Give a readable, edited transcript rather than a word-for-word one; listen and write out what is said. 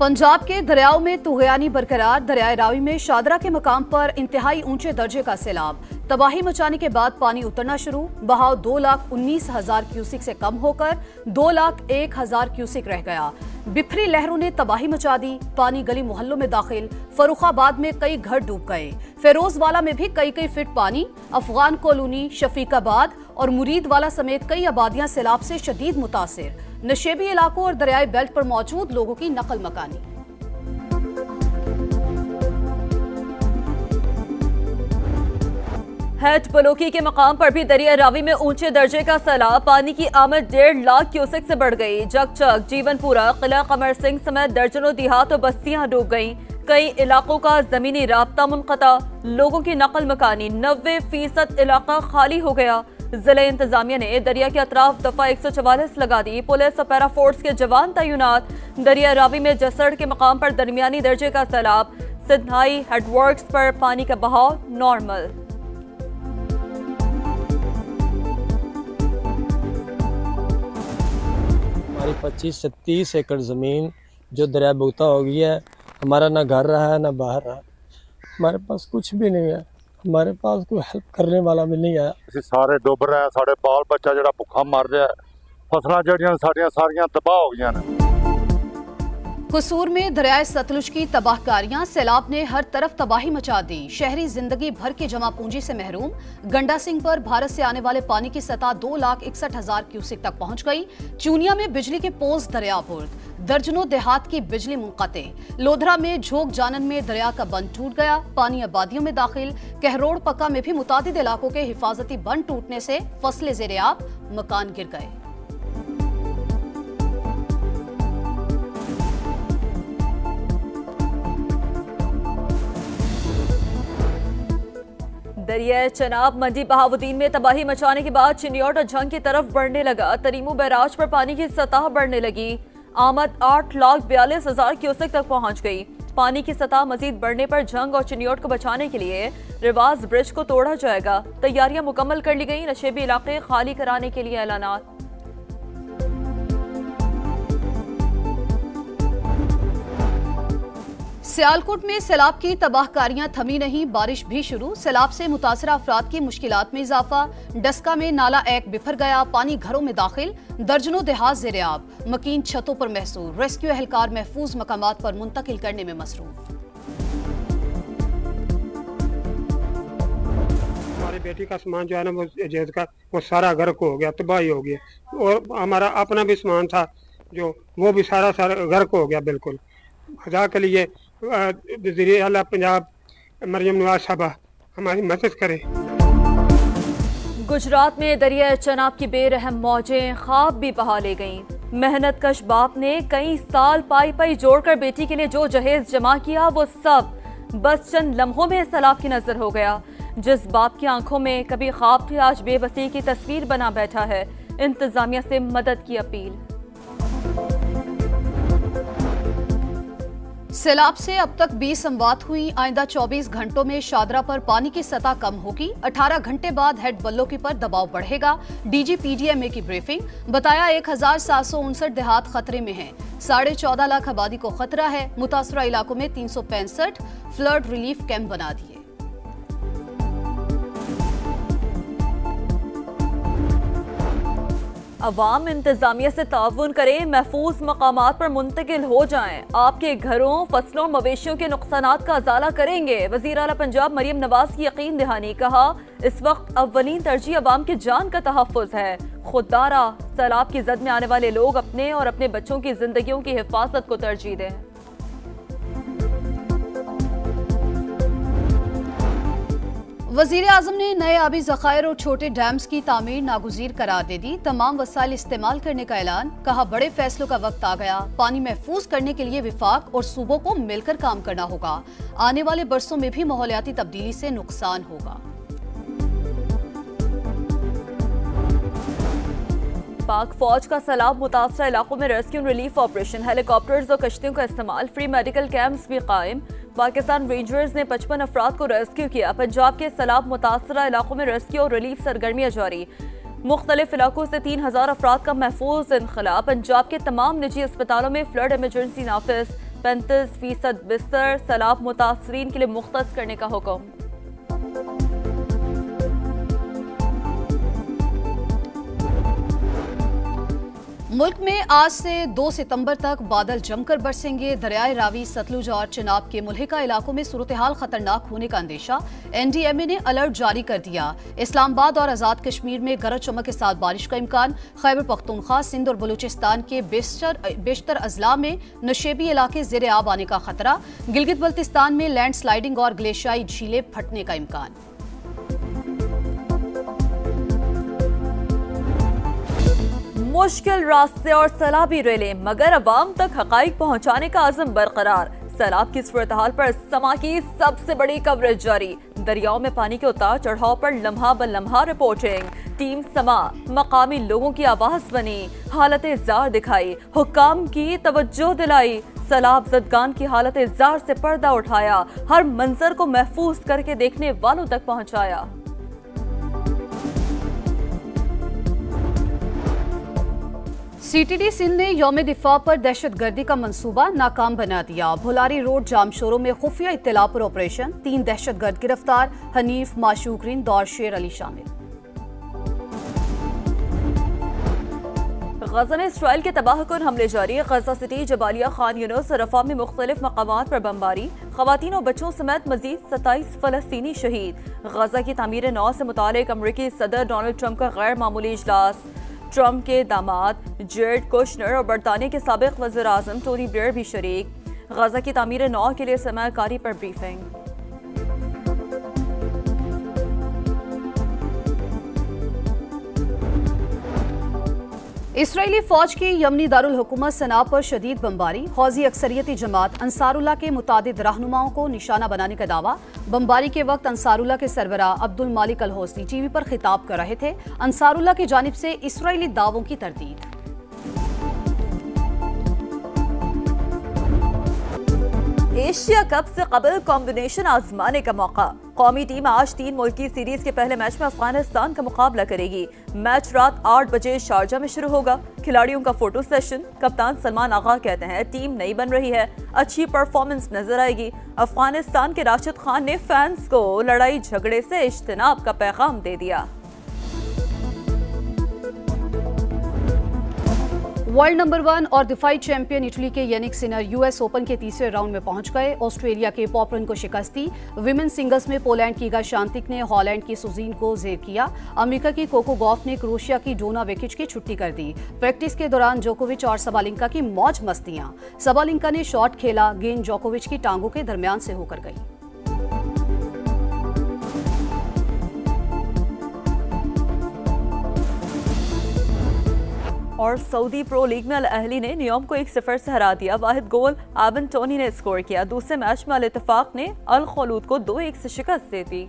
पंजाब के दरियाओं में तुगयानी बरकरार। दरियाए रावी में शादरा के मकाम पर इंतहाई ऊंचे दर्जे का सैलाब। तबाही मचाने के बाद पानी उतरना शुरू। बहाव 2,19,000 क्यूसिक से कम होकर 2,01,000 क्यूसिक रह गया। बिफरी लहरों ने तबाही मचा दी। पानी गली मोहल्लों में दाखिल। फरुखाबाद में कई घर डूब गए। फेरोजवाला में भी कई फीट पानी। अफगान कॉलोनी, शफीकाबाद और मुरीदवाला समेत कई आबादियां सैलाब से शदीद मुतासिर। नशेबी इलाकों और दरियाई बेल्ट पर मौजूद लोगों की नकल मकानी। हेड बलोकी के मकाम पर भी दरिया रावी में ऊंचे दर्जे का सैलाब। पानी की आमद 1.5 लाख क्यूसेक से बढ़ गई। जगचग, जीवनपुरा, किला कमर सिंह समेत दर्जनों देहात और बस्तियां डूब गईं। कई इलाकों का जमीनी राब्ता मुनक़ता। लोगों की नकल मकानी। 90% इलाका खाली हो गया। जिले इंतजामिया ने दरिया के अतराफ दफा 144 लगा दी। पुलिस और पैरा फोर्स के जवान तैनात। दरिया रावी में जसड़ के मकाम पर दरमियानी दर्जे का सैलाब। सिंधाई हेडवर्क्स पर पानी का बहाव नॉर्मल। हमारी 25 से 30 एकड़ ज़मीन जो दरिया भुगता हो गई है। हमारा ना घर रहा है ना बाहर रहा। हमारे पास कुछ भी नहीं है। हमारे पास कोई हेल्प करने वाला भी नहीं है। सारे डुब रहे हैं। साढ़े बाल बच्चा जरा भुखा मर रहा है। फसलां जड़ियां साड़ियां सारियां तबाह हो गई हैं। कसूर में दरियाए सतलुज की तबाहकारियां। सैलाब ने हर तरफ तबाही मचा दी। शहरी जिंदगी भर की जमा पूंजी से महरूम। गंडा सिंह पर भारत से आने वाले पानी की सतह 2,61,000 क्यूसिक तक पहुंच गई। चूनिया में बिजली के पोज दरियाबुर्द। दर्जनों देहात की बिजली मुनक़ते। लोधरा में झोंक जानन में दरिया का बंद टूट गया। पानी आबादियों में दाखिल। कहरोड़ पक्का में भी मुतादिद इलाकों के हिफाजती बंद टूटने से फसलें ज़ेर-ए-आब, मकान गिर गए। दरिया चनाब मंडी बहावुद्दीन में तबाही मचाने के बाद चिन्योट और झंग की तरफ बढ़ने लगा। तरीमू बैराज पर पानी की सतह बढ़ने लगी। आमद 8,42,000 क्यूसेक तक पहुंच गई। पानी की सतह मजीद बढ़ने पर झंग और चिन्योट को बचाने के लिए रिवाज ब्रिज को तोड़ा जाएगा। तैयारियां मुकम्मल कर ली गई। नशेबी इलाके खाली कराने के लिए ऐलानात। सियालकोट में सैलाब की तबाहकारियां थमी नहीं। बारिश भी शुरू। सैलाब से मुतासरा अफराद की मुश्किलात में इजाफा। डस्का में नाला एक बिफर गया। पानी घरों में दाखिल। दर्जनों देहात ज़ेर-ए-आब। मकीन छतों पर महसूर। रेस्क्यू एहलकार महफूज मकामात पर मुंतकिल करने में मसरूफ। हमारी बेटी का सामान जो है ना वो जैद का वो सारा गर्क हो गया, तबाही हो गया। और हमारा अपना भी सामान था जो वो भी सारा गर्क हो गया। बिल्कुल खुदा के लिए वज़ीर आला पंजाब मरियम नवाज साहबा हमारी मदद करे। गुजरात में दरिया चनाब की बेरहम मौजें ख्वाब भी बहा ले गईं। मेहनत कश बाप ने कई साल पाई जोड़कर बेटी के लिए जो जहेज जमा किया वो सब बस चंद लम्हों में सैलाब की नजर हो गया। जिस बाप की आंखों में कभी ख्वाब थी आज बेबसी की तस्वीर बना बैठा है। इंतजामिया से मदद की अपील। सैलाब से अब तक 20 अमवात हुई। आइंदा 24 घंटों में शादरा पर पानी की सतह कम होगी। 18 घंटे बाद हेड बल्लोकी पर दबाव बढ़ेगा। DGPDMA की ब्रीफिंग। बताया 1,759 देहात खतरे में हैं। 14.5 लाख आबादी को खतरा है। मुतासरा इलाकों में 365 फ्लड रिलीफ कैंप बना दिए। अवाम इंतजामिया से ताउन करें। महफूज मकामात पर मुंतकिल हो जाएं। आपके घरों, फसलों और मवेशियों के नुकसानात का अजाला करेंगे। वज़ीर आला पंजाब मरियम नवाज की यकीन दहानी। कहा इस वक्त अव्वलीन तरजीह अवाम की जान का तहफ़्फ़ुज़ है। खुददारा सैलाब की जद में आने वाले लोग अपने और अपने बच्चों की जिंदगियों की हिफाजत को तरजीह दें। वज़ीर आज़म ने नए आबी ज़खायर और छोटे डैम्स की तामीर नागुज़ीर करार दे दी। तमाम वसाइल इस्तेमाल करने का ऐलान। कहा बड़े फैसलों का वक्त आ गया। पानी महफूज करने के लिए विफाक और सूबों को मिलकर काम करना होगा। आने वाले बरसों में भी माहौलियाती तब्दीली से नुकसान होगा। पाक फौज का सैलाब मुतासरा इलाकों में रेस्क्यू रिलीफ ऑपरेशन। हेलीकॉप्टर्स और कश्तियों का इस्तेमाल। फ्री मेडिकल कैंप्स भी कायम। पाकिस्तान रेंजर्स ने 55 अफराद को रेस्क्यू किया। पंजाब के सैलाब मुतासरा इलाकों में रेस्क्यू और रिलीफ सरगर्मियां जारी। मुख्तलिफ इलाकों से 3,000 अफराद का महफूज इनखला। पंजाब के तमाम निजी अस्पतालों में फ्लड इमरजेंसी नाफिज। 35% बिस्तर सैलाब मुतासरीन के लिए मुख्तस करने का हुक्म। मुल्क में आज से 2 सितंबर तक बादल जमकर बरसेंगे। दरियाए रावी, सतलुज और चिनाब के मुल्हिका इलाकों में सूरत हाल खतरनाक होने का अंदेशा। NDMA ने अलर्ट जारी कर दिया। इस्लामाबाद और आजाद कश्मीर में गरज चमक के साथ बारिश का इम्कान। खैबर पख्तूनख्वा, सिंध और बलूचिस्तान के बेशतर अजला में नशेबी इलाके ज़ेर आब आने का खतरा। गिलगित बल्तिस्तान में लैंड स्लाइडिंग और ग्लेशियाई झीलें फटने का इम्कान। मुश्किल रास्ते और सैलाबी रेलें, मगर अवाम तक हकाइक पहुंचाने का अज़म बरकरार। सैलाब की सूरत हाल पर समा की सबसे बड़ी कवरेज जारी। दरियाओं में पानी के उतार चढ़ाव पर लम्हा ब लम्हा रिपोर्टिंग। टीम समा मकामी लोगों की आवाज बनी, हालत जार दिखाई, हुक्काम की तवज्जो दिलाई। सैलाब ज़दगान की हालत जार से पर्दा उठाया, हर मंजर को महफूज करके देखने वालों तक पहुंचाया। CTD सिंध ने यौम दिफा पर दहशतगर्दी का मंसूबा नाकाम बना दिया। भुलारी रोड जामशोरों में खुफिया इत्तला पर ऑपरेशन, 3 दहशतगर्द गिरफ्तार। हनीफ, माशूक रिंद और शेर अली शामिल। गजा में इसराइल के तबाहकुन हमले जारी। गजा सिटी, जबालिया, खान यूनुस और रफा में मुख्तलिफ मकामात पर बमबारी। खवातीन और बच्चों समेत मजीद 27 फलस्तीनी शहीद। गजा की तामीर नौ से मुतालिक अमरीकी सदर डोनाल्ड ट्रंप का गैर मामूली इजलास। ट्रंप के दामाद जेरेड कुशनर और बरतानिया के साबिक वज़ीर आज़म टोनी ब्लेयर भी शरीक। गजा की तामीर नौ के लिए सरमायाकारी पर ब्रीफिंग। इसराइली फौज की यमनी दारुल हुकूमत सना पर शदीद बमबारी। हौजी अक्सरियती जमात अंसारुल्लाह के मुतादिद रहनुमाओं को निशाना बनाने का दावा। बमबारी के वक्त अंसारुल्लाह के सरबराह अब्दुल मालिक अल हौसी टीवी पर खिताब कर रहे थे। अंसारुल्लाह की जानिब से इसराइली दावों की तरदीद। एशिया कप से कबल कॉम्बिनेशन आजमाने का मौका। कौमी टीम आज 3 मुल्की सीरीज के पहले मैच में अफगानिस्तान का मुकाबला करेगी। मैच रात 8 बजे शारजा में शुरू होगा। खिलाड़ियों का फोटो सेशन। कप्तान सलमान आगा कहते हैं टीम नई बन रही है, अच्छी परफॉर्मेंस नजर आएगी। अफगानिस्तान के राशिद खान ने फैंस को लड़ाई झगड़े से इज्तिनाब का पैगाम दे दिया। वर्ल्ड नंबर 1 और दिफाई चैंपियन इटली के यानिक सिनर US ओपन के तीसरे राउंड में पहुंच गए। ऑस्ट्रेलिया के पॉपरन को शिकस्त दी। विमेन सिंगल्स में पोलैंड की ईगा शांतिक ने हॉलैंड की सुजीन को जेर किया। अमेरिका की कोको गॉफ ने क्रोएशिया की डोना वेकिच की छुट्टी कर दी। प्रैक्टिस के दौरान जोकोविच और सबालिंका की मौज मस्तियां। सबालिंका ने शॉट खेला, गेंद जोकोविच की टांगों के दरमियान से होकर गई। और सऊदी प्रो लीग में अल अहली ने नियोम को 1-0 से हरा दिया। वाहिद गोल आबन टोनी ने स्कोर किया। दूसरे मैच में अल इत्तेफाक ने अल खलूद को 2-1 से शिकस्त दे दी।